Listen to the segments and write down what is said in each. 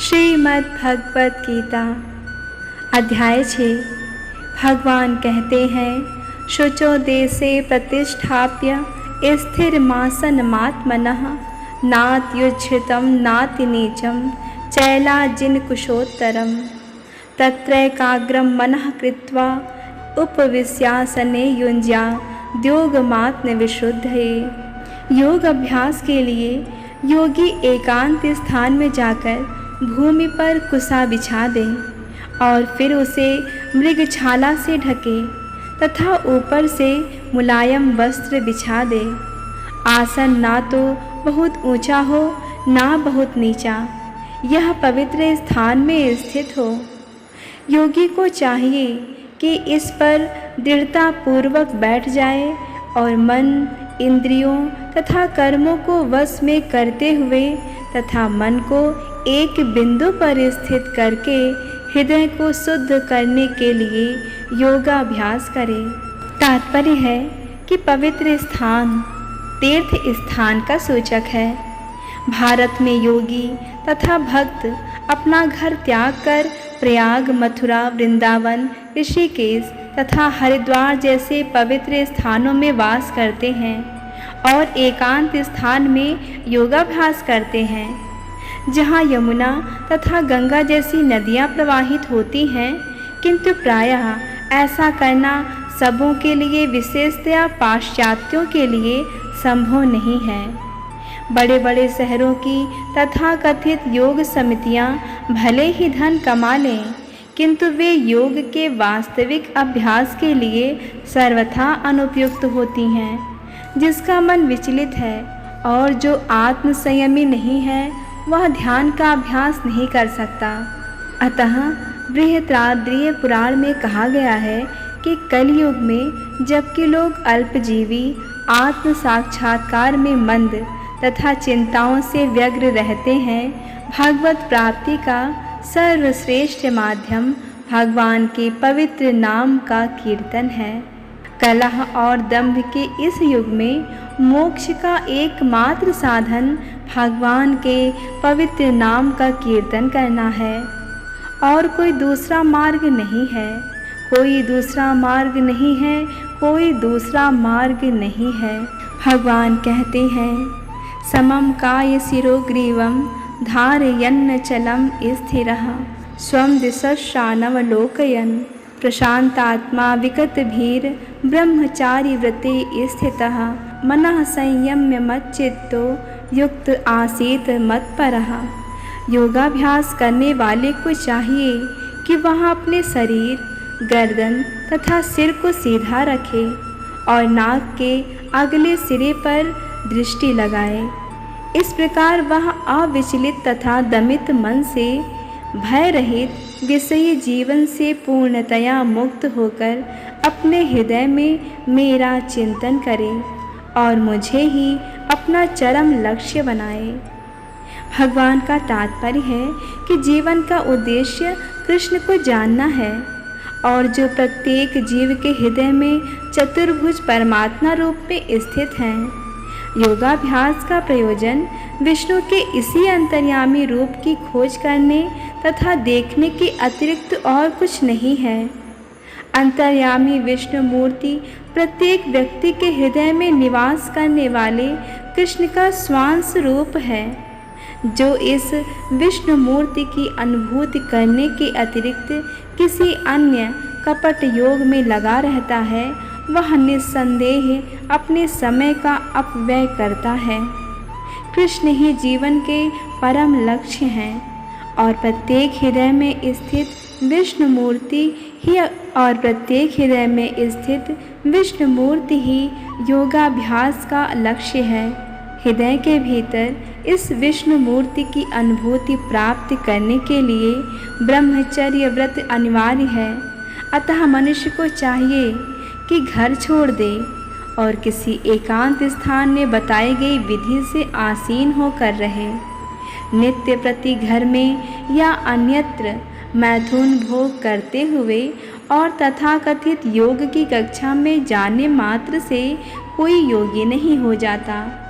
श्रीमद् भगवत गीता अध्याय 6। भगवान कहते हैं, शुचो देशे प्रतिष्ठाप्य स्थिरमासनमात्मनः नात्युच्छ्रितं नातिनीचं चैलाजिनकुशोत्तरं तत्रैकाग्रं मनः कृत्वा उपविश्यासने युञ्ज्याद्योगमात्मविशुद्धये। योग अभ्यास के लिए योगी एकांत स्थान में जाकर भूमि पर कुसा बिछा दे और फिर उसे मृगछाला से ढके तथा ऊपर से मुलायम वस्त्र बिछा दे। आसन ना तो बहुत ऊंचा हो ना बहुत नीचा, यह पवित्र स्थान में स्थित हो। योगी को चाहिए कि इस पर दृढ़ता पूर्वक बैठ जाए और मन, इंद्रियों तथा कर्मों को वश में करते हुए तथा मन को एक बिंदु पर स्थित करके हृदय को शुद्ध करने के लिए योगाभ्यास करें। तात्पर्य है कि पवित्र स्थान तीर्थ स्थान का सूचक है। भारत में योगी तथा भक्त अपना घर त्याग कर प्रयाग, मथुरा, वृंदावन, ऋषिकेश तथा हरिद्वार जैसे पवित्र स्थानों में वास करते हैं और एकांत स्थान में योगाभ्यास करते हैं, जहाँ यमुना तथा गंगा जैसी नदियाँ प्रवाहित होती हैं। किंतु प्रायः ऐसा करना सबों के लिए, विशेषतया पाश्चात्यों के लिए संभव नहीं है। बड़े बड़े शहरों की तथा कथित योग समितियाँ भले ही धन कमा लें, किंतु वे योग के वास्तविक अभ्यास के लिए सर्वथा अनुपयुक्त होती हैं। जिसका मन विचलित है और जो आत्म संयमी नहीं है, वह ध्यान का अभ्यास नहीं कर सकता। अतः बृहत्राद्रिय पुराण में कहा गया है कि कलयुग में जबकि लोग अल्पजीवी, आत्म साक्षात्कार में मंद तथा चिंताओं से व्यग्र रहते हैं, भगवत प्राप्ति का सर्वश्रेष्ठ माध्यम भगवान के पवित्र नाम का कीर्तन है। कलह और दंभ के इस युग में मोक्ष का एकमात्र साधन भगवान के पवित्र नाम का कीर्तन करना है और कोई दूसरा मार्ग नहीं है। कोई दूसरा मार्ग नहीं है, कोई दूसरा मार्ग नहीं है। भगवान कहते हैं, समम काय शिरोग्रीवं धारयन्नचलं स्थिरः स्वं दिशश्चानवलोकयन् प्रशांतात्मा विगतभीर ब्रह्मचारी व्रते स्थितः मनः संयम्य मच्चित्तो युक्त आसीत मत्परः। योगाभ्यास करने वाले को चाहिए कि वह अपने शरीर, गर्दन तथा सिर को सीधा रखे और नाक के अगले सिरे पर दृष्टि लगाए। इस प्रकार वह अविचलित तथा दमित मन से, भय रहित विषयी जीवन से पूर्णतया मुक्त होकर अपने हृदय में मेरा चिंतन करे और मुझे ही अपना चरम लक्ष्य बनाए। भगवान का तात्पर्य है कि जीवन का उद्देश्य कृष्ण को जानना है और जो प्रत्येक जीव के हृदय में चतुर्भुज परमात्मा रूप में स्थित हैं। योगाभ्यास का प्रयोजन विष्णु के इसी अंतर्यामी रूप की खोज करने तथा देखने के अतिरिक्त और कुछ नहीं है। अंतर्यामी विष्णु मूर्ति प्रत्येक व्यक्ति के हृदय में निवास करने वाले कृष्ण का स्वांश रूप है। जो इस विष्णु मूर्ति की अनुभूति करने के अतिरिक्त किसी अन्य कपट योग में लगा रहता है, वह निस्संदेह अपने समय का अपव्यय करता है। कृष्ण ही जीवन के परम लक्ष्य हैं और प्रत्येक हृदय में स्थित विष्णु मूर्ति ही योगाभ्यास का लक्ष्य है। हृदय के भीतर इस विष्णु मूर्ति की अनुभूति प्राप्त करने के लिए ब्रह्मचर्य व्रत अनिवार्य है। अतः मनुष्य को चाहिए कि घर छोड़ दे और किसी एकांत स्थान में बताई गई विधि से आसीन होकर रहे। नित्य प्रति घर में या अन्यत्र मैथुन भोग करते हुए और तथाकथित योग की कक्षा में जाने मात्र से कोई योगी नहीं हो जाता।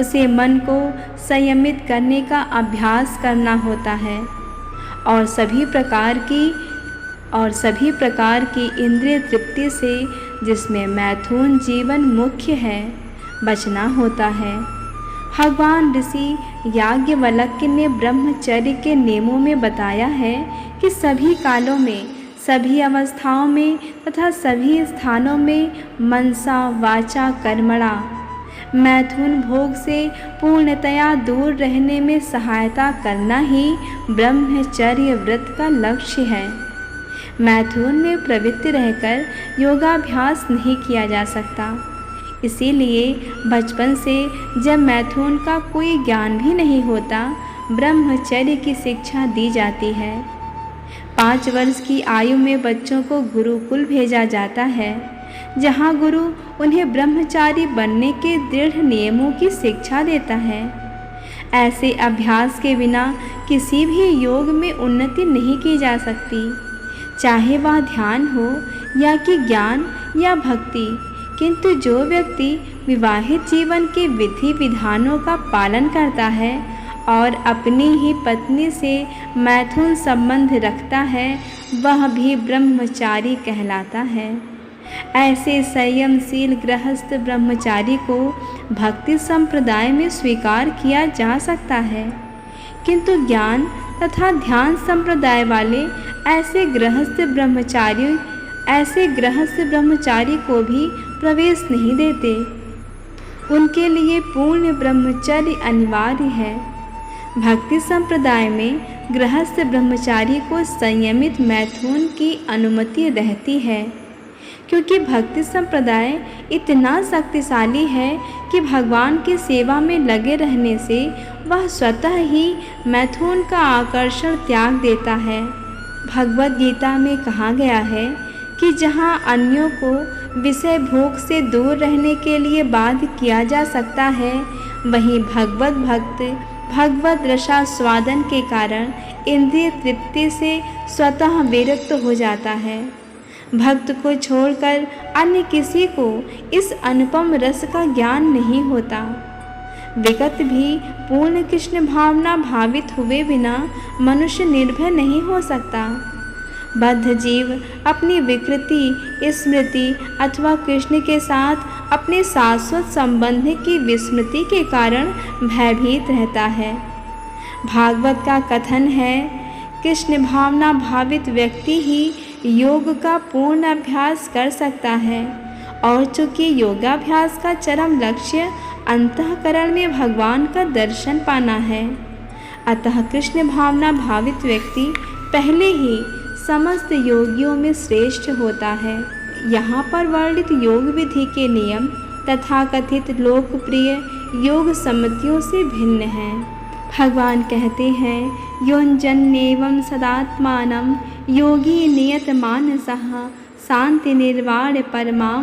उसे मन को संयमित करने का अभ्यास करना होता है। और सभी प्रकार की इंद्रिय तृप्ति से, जिसमें मैथुन जीवन मुख्य है, बचना होता है। भगवान ऋषि याज्ञवल्क्य ने ब्रह्मचर्य के नियमों में बताया है कि सभी कालों में, सभी अवस्थाओं में तथा सभी स्थानों में मनसा वाचा कर्मणा मैथुन भोग से पूर्णतया दूर रहने में सहायता करना ही ब्रह्मचर्य व्रत का लक्ष्य है। मैथुन में प्रवृत्त रहकर योगाभ्यास नहीं किया जा सकता। इसीलिए बचपन से जब मैथुन का कोई ज्ञान भी नहीं होता, ब्रह्मचर्य की शिक्षा दी जाती है। 5 वर्ष की आयु में बच्चों को गुरुकुल भेजा जाता है, जहाँ गुरु उन्हें ब्रह्मचारी बनने के दृढ़ नियमों की शिक्षा देता है। ऐसे अभ्यास के बिना किसी भी योग में उन्नति नहीं की जा सकती, चाहे वह ध्यान हो या कि ज्ञान या भक्ति। किंतु जो व्यक्ति विवाहित जीवन के विधि विधानों का पालन करता है और अपनी ही पत्नी से मैथुन संबंध रखता है, वह भी ब्रह्मचारी कहलाता है। ऐसे संयमशील गृहस्थ ब्रह्मचारी को भक्ति संप्रदाय में स्वीकार किया जा सकता है, किंतु ज्ञान तथा ध्यान संप्रदाय वाले ऐसे गृहस्थ ब्रह्मचारी को भी प्रवेश नहीं देते। उनके लिए पूर्ण ब्रह्मचर्य अनिवार्य है। भक्ति संप्रदाय में गृहस्थ ब्रह्मचारी को संयमित मैथुन की अनुमति रहती है, क्योंकि भक्ति संप्रदाय इतना शक्तिशाली है कि भगवान की सेवा में लगे रहने से वह स्वतः ही मैथुन का आकर्षण त्याग देता है। भगवद गीता में कहा गया है कि जहाँ अन्यों को विषय भोग से दूर रहने के लिए बाध्य किया जा सकता है, वहीं भगवत भक्त भगवत रसास्वादन के कारण इंद्रिय तृप्ति से स्वतः विरक्त हो जाता है। भक्त को छोड़कर अन्य किसी को इस अनुपम रस का ज्ञान नहीं होता। विगत भी पूर्ण कृष्ण भावना भावित हुए बिना मनुष्य निर्भय नहीं हो सकता। बद्ध जीव अपनी विकृति, स्मृति अथवा कृष्ण के साथ अपने शाश्वत संबंध की विस्मृति के कारण भयभीत रहता है। भागवत का कथन है, कृष्ण भावना भावित व्यक्ति ही योग का पूर्ण अभ्यास कर सकता है, और चूँकि योगाभ्यास का चरम लक्ष्य अंतःकरण में भगवान का दर्शन पाना है, अतः कृष्ण भावना भावित व्यक्ति पहले ही समस्त योगियों में श्रेष्ठ होता है। यहाँ पर वर्णित योग विधि के नियम तथा कथित लोकप्रिय योग सम्मतियों से भिन्न हैं। भगवान कहते हैं, योञ्जन्येवं सदात्मानं योगी नियतमानसः शांति निर्वाण परमां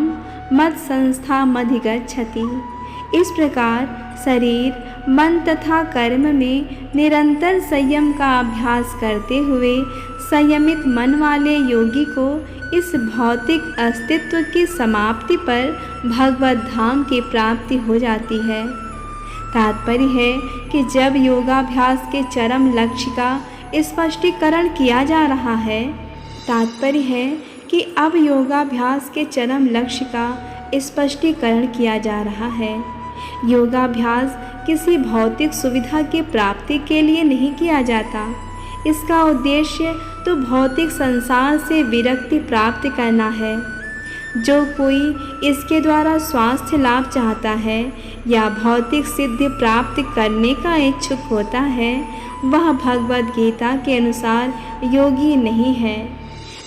मत्संस्थामधिगच्छति। इस प्रकार शरीर, मन तथा कर्म में निरंतर संयम का अभ्यास करते हुए संयमित मन वाले योगी को इस भौतिक अस्तित्व की समाप्ति पर भगवत धाम की प्राप्ति हो जाती है। तात्पर्य है कि जब योगाभ्यास के चरम लक्ष्य का स्पष्टीकरण किया जा रहा है, तात्पर्य है कि अब योगाभ्यास के चरम लक्ष्य का स्पष्टीकरण किया जा रहा है। योगाभ्यास किसी भौतिक सुविधा की प्राप्ति के लिए नहीं किया जाता। इसका उद्देश्य तो भौतिक संसार से विरक्ति प्राप्त करना है। जो कोई इसके द्वारा स्वास्थ्य लाभ चाहता है या भौतिक सिद्धि प्राप्त करने का इच्छुक होता है, वह भगवद गीता के अनुसार योगी नहीं है।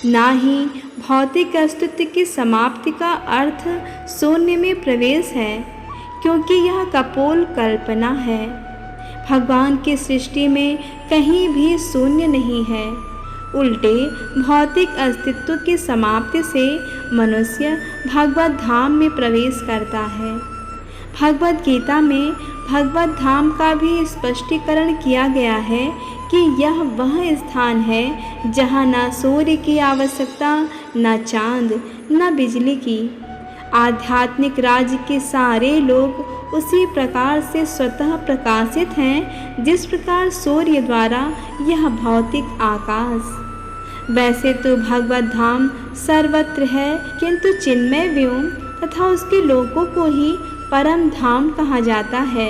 ना ही भौतिक अस्तित्व की समाप्ति का अर्थ शून्य में प्रवेश है, क्योंकि यह कपोल कल्पना है। भगवान की सृष्टि में कहीं भी शून्य नहीं है। उल्टे भौतिक अस्तित्व की समाप्ति से मनुष्य भगवत धाम में प्रवेश करता है। भगवद गीता में भगवत धाम का भी स्पष्टीकरण किया गया है कि यह वह स्थान है जहाँ न सूर्य की आवश्यकता, न चांद, न बिजली की। आध्यात्मिक राज्य के सारे लोग उसी प्रकार से स्वतः प्रकाशित हैं जिस प्रकार सूर्य द्वारा यह भौतिक आकाश। वैसे तो भगवत धाम सर्वत्र है, किंतु चिन्मय व्योम तथा उसके लोगों को ही परम धाम कहा जाता है।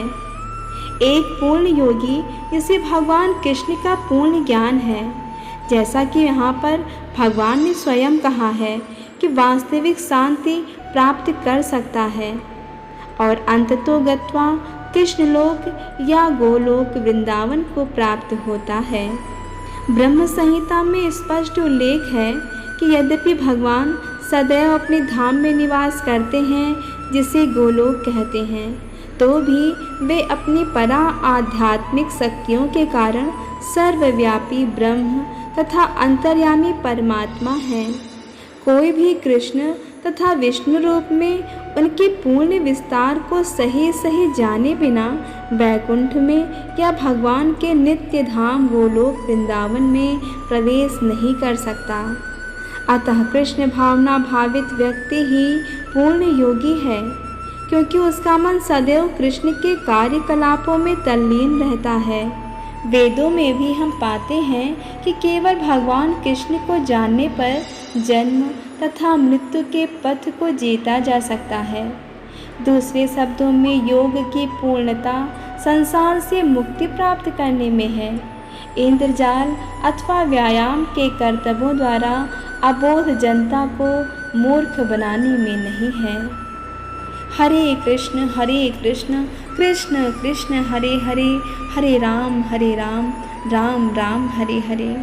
एक पूर्ण योगी जिसे भगवान कृष्ण का पूर्ण ज्ञान है, जैसा कि यहाँ पर भगवान ने स्वयं कहा है कि वास्तविक शांति प्राप्त कर सकता है और अंततो गत्वा कृष्णलोक या गोलोक वृंदावन को प्राप्त होता है। ब्रह्म संहिता में स्पष्ट उल्लेख है कि यद्यपि भगवान सदैव अपने धाम में निवास करते हैं जिसे गोलोक कहते हैं, तो भी वे अपनी परा आध्यात्मिक शक्तियों के कारण सर्वव्यापी ब्रह्म तथा अंतर्यामी परमात्मा हैं। कोई भी कृष्ण तथा विष्णु रूप में उनके पूर्ण विस्तार को सही सही जाने बिना वैकुंठ में या भगवान के नित्य धाम गोलोक वृंदावन में प्रवेश नहीं कर सकता। अतः कृष्ण भावना भावित व्यक्ति ही पूर्ण योगी है, क्योंकि उसका मन सदैव कृष्ण के कार्यकलापों में तल्लीन रहता है। वेदों में भी हम पाते हैं कि केवल भगवान कृष्ण को जानने पर जन्म तथा मृत्यु के पथ को जीता जा सकता है। दूसरे शब्दों में योग की पूर्णता संसार से मुक्ति प्राप्त करने में है, इंद्रजाल अथवा व्यायाम के कर्तव्यों द्वारा अबोध जनता को मूर्ख बनाने में नहीं है। हरे कृष्ण कृष्ण कृष्ण हरे हरे, हरे राम राम राम हरे हरे।